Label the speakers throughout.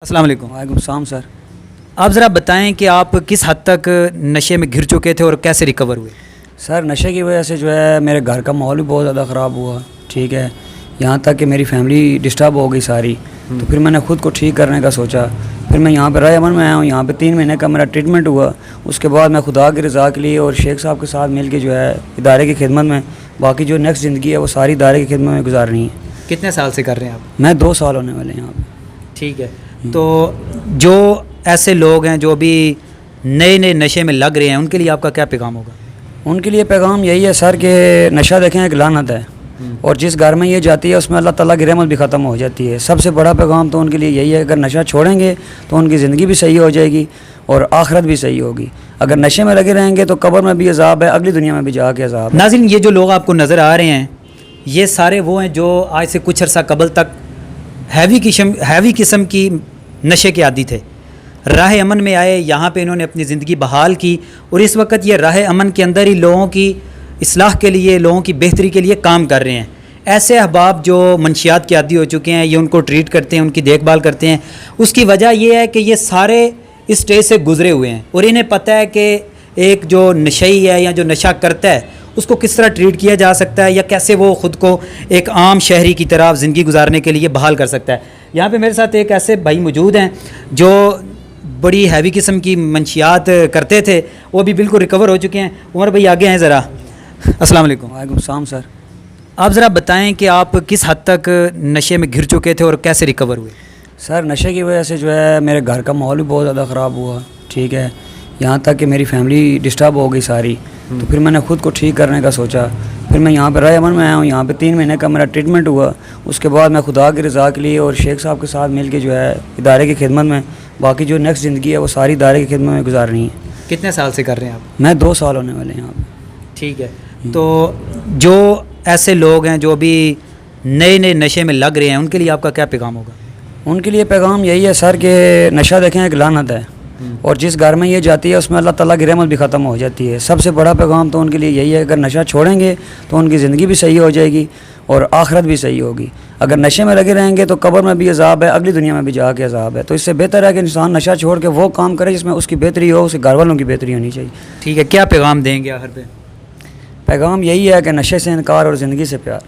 Speaker 1: السلام علیکم۔
Speaker 2: وعلیکم السلام سر۔
Speaker 1: آپ ذرا بتائیں کہ آپ کس حد تک نشے میں گر چکے تھے اور کیسے ریکور ہوئے؟
Speaker 2: سر نشے کی وجہ سے جو ہے میرے گھر کا ماحول بھی بہت زیادہ خراب ہوا، ٹھیک ہے، یہاں تک کہ میری فیملی ڈسٹرب ہو گئی ساری۔ تو پھر میں نے خود کو ٹھیک کرنے کا سوچا، پھر میں یہاں پہ رائے امن میں آیا ہوں، یہاں پہ 3 مہینے کا میرا ٹریٹمنٹ ہوا۔ اس کے بعد میں خدا کی رضا کے لیے اور شیخ صاحب کے ساتھ مل کے جو ہے ادارے کی خدمت میں باقی جو نیکسٹ زندگی ہے وہ ساری ادارے کی خدمت میں گزارنی ہے۔
Speaker 1: کتنے سال سے کر رہے ہیں آپ؟
Speaker 2: میں 2 سال ہونے والے ہیں یہاں پہ۔
Speaker 1: ٹھیک ہے، تو جو ایسے لوگ ہیں جو بھی نئے نشے میں لگ رہے ہیں ان کے لیے آپ کا کیا پیغام ہوگا؟
Speaker 2: ان کے لیے پیغام یہی ہے سر کہ نشہ دیکھیں ایک لعنت ہے، اور جس گھر میں یہ جاتی ہے اس میں اللہ تعالیٰ کی رحمت بھی ختم ہو جاتی ہے۔ سب سے بڑا پیغام تو ان کے لیے یہی ہے، اگر نشہ چھوڑیں گے تو ان کی زندگی بھی صحیح ہو جائے گی اور آخرت بھی صحیح ہوگی۔ اگر نشے میں لگے رہیں گے تو قبر میں بھی عذاب ہے، اگلی دنیا میں بھی جا کے عذاب ہے۔
Speaker 1: ناظرین، یہ جو لوگ آپ کو نظر آ رہے ہیں یہ سارے وہ ہیں جو آج سے کچھ عرصہ قبل تک ہیوی قسم کی نشے کے عادی تھے، راہ امن میں آئے، یہاں پہ انہوں نے اپنی زندگی بحال کی، اور اس وقت یہ راہ امن کے اندر ہی لوگوں کی اصلاح کے لیے، لوگوں کی بہتری کے لیے کام کر رہے ہیں۔ ایسے احباب جو منشیات کے عادی ہو چکے ہیں، یہ ان کو ٹریٹ کرتے ہیں، ان کی دیکھ بھال کرتے ہیں۔ اس کی وجہ یہ ہے کہ یہ سارے اس اسٹیج سے گزرے ہوئے ہیں اور انہیں پتہ ہے کہ ایک جو نشئی ہے یا جو نشہ کرتا ہے اس کو کس طرح ٹریٹ کیا جا سکتا ہے، یا کیسے وہ خود کو ایک عام شہری کی طرح زندگی گزارنے کے لیے بحال کر سکتا ہے۔ یہاں پہ میرے ساتھ ایک ایسے بھائی موجود ہیں جو بڑی ہیوی قسم کی منشیات کرتے تھے، وہ بھی بالکل ریکور ہو چکے ہیں۔ عمر بھائی آگے ہیں ذرا۔ السلام علیکم۔
Speaker 2: وعلیکم السلام سر۔
Speaker 1: آپ ذرا بتائیں کہ آپ کس حد تک نشے میں گر چکے تھے اور کیسے ریکور ہوئے؟
Speaker 2: سر نشے کی وجہ سے جو ہے میرے گھر کا ماحول بھی بہت زیادہ خراب ہوا، ٹھیک ہے، یہاں تک کہ میری فیملی ڈسٹرب ہو گئی ساری۔ تو پھر میں نے خود کو ٹھیک کرنے کا سوچا، پھر میں یہاں پہ رائے امن میں آیا ہوں، یہاں پہ 3 مہینے کا میرا ٹریٹمنٹ ہوا۔ اس کے بعد میں خدا کی رضا کے لیے اور شیخ صاحب کے ساتھ مل کے جو ہے ادارے کی خدمت میں باقی جو نیکسٹ زندگی ہے وہ ساری ادارے کی خدمت میں گزارنی ہے۔
Speaker 1: کتنے سال سے کر رہے ہیں آپ؟
Speaker 2: میں 2 سال ہونے والے ہیں یہاں پہ۔
Speaker 1: ٹھیک ہے، تو جو ایسے لوگ ہیں جو بھی نئے نشے میں لگ رہے ہیں ان کے لیے آپ کا کیا پیغام ہوگا؟
Speaker 2: ان کے لیے پیغام یہی ہے سر کہ نشہ دیکھیں ایک لعنت ہے، اور جس گھر میں یہ جاتی ہے اس میں اللہ تعالیٰ کی رحمت بھی ختم ہو جاتی ہے۔ سب سے بڑا پیغام تو ان کے لیے یہی ہے، اگر نشہ چھوڑیں گے تو ان کی زندگی بھی صحیح ہو جائے گی اور آخرت بھی صحیح ہوگی۔ اگر نشے میں لگے رہیں گے تو قبر میں بھی عذاب ہے، اگلی دنیا میں بھی جا کے عذاب ہے۔ تو اس سے بہتر ہے کہ انسان نشہ چھوڑ کے وہ کام کرے جس میں اس کی بہتری ہو، اس کے گھر والوں کی بہتری ہونی چاہیے۔
Speaker 1: ٹھیک ہے، کیا پیغام دیں گے آخر پہ؟
Speaker 2: پیغام یہی ہے کہ نشے سے انکار اور زندگی سے پیار۔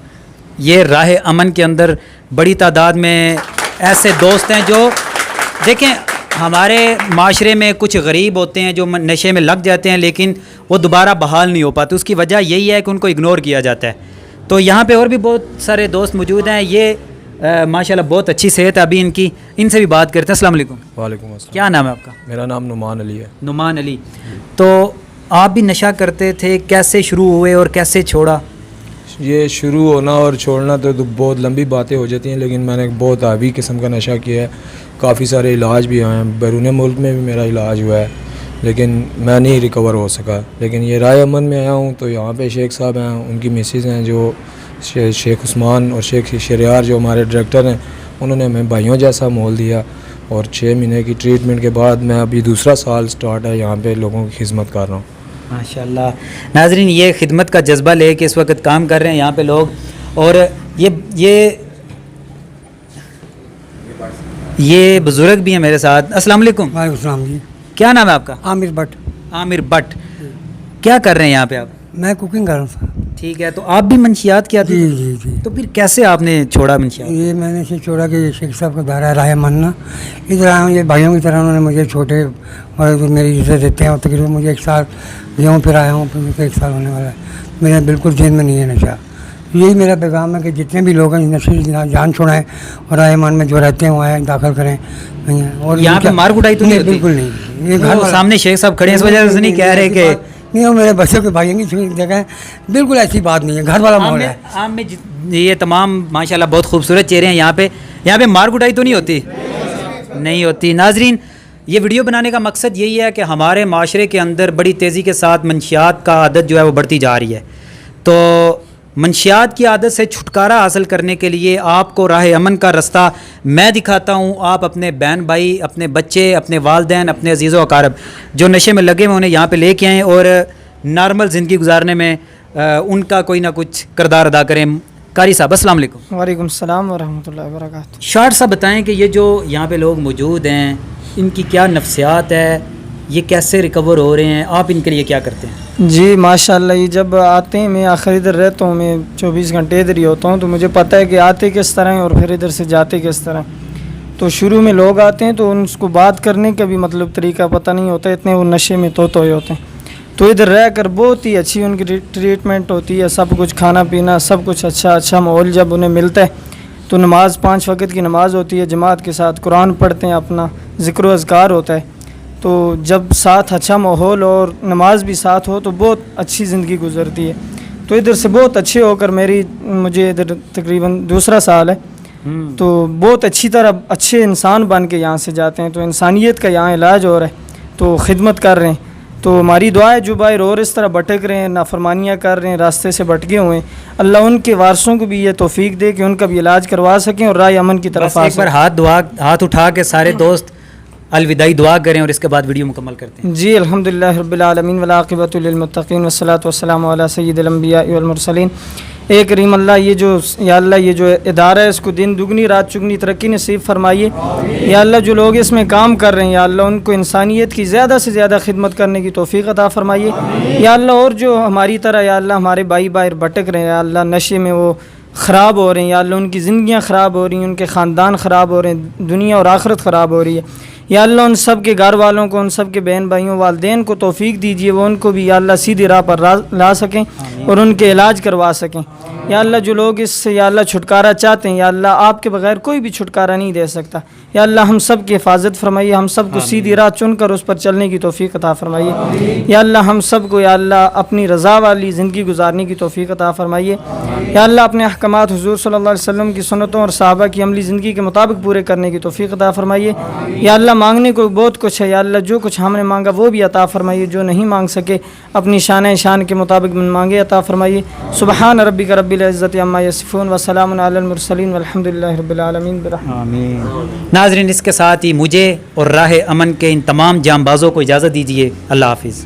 Speaker 1: یہ راہ امن کے اندر بڑی تعداد میں ایسے دوست ہیں جو دیکھیں، ہمارے معاشرے میں کچھ غریب ہوتے ہیں جو نشے میں لگ جاتے ہیں لیکن وہ دوبارہ بحال نہیں ہو پاتے۔ اس کی وجہ یہی ہے کہ ان کو اگنور کیا جاتا ہے۔ تو یہاں پہ اور بھی بہت سارے دوست موجود ہیں، یہ ماشاءاللہ بہت اچھی صحت ہے ابھی ان کی، ان سے بھی بات کرتے ہیں۔ السلام علیکم۔
Speaker 3: وعلیکم السلام۔
Speaker 1: کیا نام ہے آپ کا؟
Speaker 3: میرا نام نعمان علی ہے۔
Speaker 1: نعمان علی، تو آپ بھی نشہ کرتے تھے، کیسے شروع ہوئے اور کیسے چھوڑا؟
Speaker 3: یہ شروع ہونا اور چھوڑنا تو بہت لمبی باتیں ہو جاتی ہیں، لیکن میں نے بہت ہیوی قسم کا نشہ کیا ہے، کافی سارے علاج بھی ہوئے ہیں، بیرون ملک میں بھی میرا علاج ہوا ہے، لیکن میں نہیں ریکور ہو سکا۔ لیکن یہ رائے امن میں آیا ہوں تو یہاں پہ شیخ صاحب ہیں، ان کی مسز ہیں جو شیخ عثمان اور شیخ شریار جو ہمارے ڈائریکٹر ہیں، انہوں نے ہمیں بھائیوں جیسا مول دیا، اور 6 مہینے کی ٹریٹمنٹ کے بعد میں ابھی دوسرا سال سٹارٹ ہے یہاں پہ لوگوں کی خدمت کر رہا ہوں۔
Speaker 1: ماشاءاللہ۔ ناظرین، یہ خدمت کا جذبہ لے کے اس وقت کام کر رہے ہیں یہاں پہ لوگ، اور یہ بزرگ بھی ہیں میرے ساتھ۔ السلام علیکم۔
Speaker 4: وعلیکم السلام جی۔
Speaker 1: کیا نام ہے آپ کا؟
Speaker 4: عامر بٹ۔
Speaker 1: عامر بٹ، کیا کر رہے ہیں یہاں پہ آپ؟
Speaker 4: میں کوکنگ کر رہا ہوں سر۔
Speaker 1: ٹھیک ہے، تو آپ بھی منشیات کی عادت؟
Speaker 4: جی۔
Speaker 1: تو پھر کیسے آپ نے چھوڑا منشیات؟
Speaker 4: یہ میں نے اسے چھوڑا کہ یہ شیخ صاحب کا دائرہ راہ ماننا، ادھر آیا ہوں، یہ بھائیوں کی طرح انہوں نے مجھے چھوٹے اور میری عزت دیتے ہیں، اور تقریباً مجھے 1 سال یوں پھر آیا ہوں، پھر مجھے 1 سال ہونے والا ہے، میرے بالکل ذہن میں نہیں ہے نشہ۔ یہی میرا پیغام ہے کہ جتنے بھی لوگ ہیں نشے سے جان چھوڑائیں اور راہ مان میں جو رہتے ہیں وہ آئیں، داخل کریں۔ اور
Speaker 1: یہاں پہ مار کٹائی تو نہیں ہوتی؟
Speaker 4: بالکل نہیں۔ یہ
Speaker 1: وہ سامنے شیخ صاحب کھڑے ہیں، اس وجہ سے نہیں کہہ رہے کہ
Speaker 4: نہیں، وہ میرے بچوں کے بھائیوں کی جگہ ہے، بالکل ایسی بات نہیں ہے، گھر والا ماحول ہے۔
Speaker 1: عام میں یہ تمام ماشاءاللہ بہت خوبصورت چہرے ہیں یہاں پہ مار کٹائی تو نہیں ہوتی؟ نہیں ہوتی۔ ناظرین، یہ ویڈیو بنانے کا مقصد یہی ہے کہ ہمارے معاشرے کے اندر بڑی تیزی کے ساتھ منشیات کا عادت جو ہے وہ بڑھتی جا رہی ہے، تو منشیات کی عادت سے چھٹکارا حاصل کرنے کے لیے آپ کو راہ امن کا رستہ میں دکھاتا ہوں۔ آپ اپنے بہن بھائی، اپنے بچے، اپنے والدین، اپنے عزیز و اقارب جو نشے میں لگے ہوئے انہیں یہاں پہ لے کے آئیں اور نارمل زندگی گزارنے میں ان کا کوئی نہ کچھ کردار ادا کریں۔ قاری صاحب السلام علیکم.
Speaker 5: وعلیکم السلام ورحمۃ اللہ وبرکاتہ.
Speaker 1: شاٹ صاحب بتائیں کہ یہ جو یہاں پہ لوگ موجود ہیں ان کی کیا نفسیات ہے, یہ کیسے ریکور ہو رہے ہیں, آپ ان کے لیے کیا کرتے ہیں؟
Speaker 5: جی ماشاء اللہ, یہ جب آتے ہیں, میں آخر ادھر رہتا ہوں, میں 24 گھنٹے ادھر ہی ہوتا ہوں, تو مجھے پتہ ہے کہ آتے کس طرح ہیں اور پھر ادھر سے جاتے کس طرح. تو شروع میں لوگ آتے ہیں تو ان کو بات کرنے کا بھی مطلب طریقہ پتہ نہیں ہوتا, اتنے وہ نشے میں تو ہوئے ہوتے ہیں. تو ادھر رہ کر بہت ہی اچھی ان کی ٹریٹمنٹ ہوتی ہے, سب کچھ کھانا پینا سب کچھ اچھا ماحول جب انہیں ملتا ہے. تو نماز 5 وقت کی نماز ہوتی ہے جماعت کے ساتھ, قرآن پڑھتے ہیں, اپنا ذکر و اذکار ہوتا ہے. تو جب ساتھ اچھا ماحول اور نماز بھی ساتھ ہو تو بہت اچھی زندگی گزرتی ہے. تو ادھر سے بہت اچھے ہو کر مجھے ادھر تقریباً 2 سال ہے, تو بہت اچھی طرح اچھے انسان بن کے یہاں سے جاتے ہیں. تو انسانیت کا یہاں علاج ہو رہا ہے, تو خدمت کر رہے ہیں. تو ہماری دعا ہے جو بھائی اور اس طرح بھٹک رہے ہیں, نافرمانیاں کر رہے ہیں, راستے سے بھٹکے ہوئے ہیں, اللہ ان کے وارثوں کو بھی یہ توفیق دے کہ ان کا بھی علاج کروا سکیں اور راہ امن کی طرف آ
Speaker 1: ایک بار
Speaker 5: سکیں.
Speaker 1: ہاتھ اٹھا کے سارے دوست الوداعی دعا کریں اور اس کے بعد ویڈیو مکمل کرتے ہیں.
Speaker 5: جی الحمدللہ رب العالمین والعاقبۃ للمتقین والصلاۃ والسلام علی سید الانبیاء والمرسلین. اے کریم اللہ, یا اللہ یہ جو ادارہ ہے اس کو دن دگنی رات چگنی ترقی نصیب فرمائیے. یا اللہ جو لوگ اس میں کام کر رہے ہیں یا اللہ ان کو انسانیت کی زیادہ سے زیادہ خدمت کرنے کی توفیق عطا فرمائیے. یا اللہ اور جو ہماری طرح یا اللہ ہمارے بھائی باہر بھٹک رہے ہیں یا اللہ نشے میں وہ خراب ہو رہے ہیں, یا اللہ ان کی زندگیاں خراب ہو رہی ہیں, ان کے خاندان خراب ہو رہے ہیں, دنیا اور آخرت خراب ہو رہی ہے. یا اللہ ان سب کے گھر والوں کو, ان سب کے بہن بھائیوں والدین کو توفیق دیجیے, وہ ان کو بھی یا اللہ سیدھی راہ پر لا سکیں اور ان کے علاج کروا سکیں. یا اللہ جو لوگ اس سے یا اللہ چھٹکارا چاہتے ہیں یا اللہ آپ کے بغیر کوئی بھی چھٹکارا نہیں دے سکتا. یا اللہ ہم سب کی حفاظت فرمائیے, ہم سب کو سیدھی راہ چن کر اس پر چلنے کی توفیق عطا فرمائیے. یا اللہ ہم سب کو یا اللہ اپنی رضا والی زندگی گزارنے کی توفیق عطا فرمائیے. یا اللہ اپنے احکامات حضور صلی اللہ علیہ وسلم کی سنتوں اور صحابہ کی عملی زندگی کے مطابق پورے کرنے کی توفیق عطا فرمائیے. یا اللہ مانگنے کو بہت کچھ ہے, یا اللہ جو کچھ ہم نے مانگا وہ بھی عطا فرمائیے, جو نہیں مانگ سکے اپنی شان کے مطابق مانگے عطا فرمائیے. سبحان ربک رب العزت عما یصفون وسلام علی المرسلین والحمد للہ رب العالمین برحمتہ.
Speaker 1: آمین. ناظرین اس کے ساتھ ہی مجھے اور راہ امن کے ان تمام جانبازوں کو اجازت دیجیے. اللہ حافظ.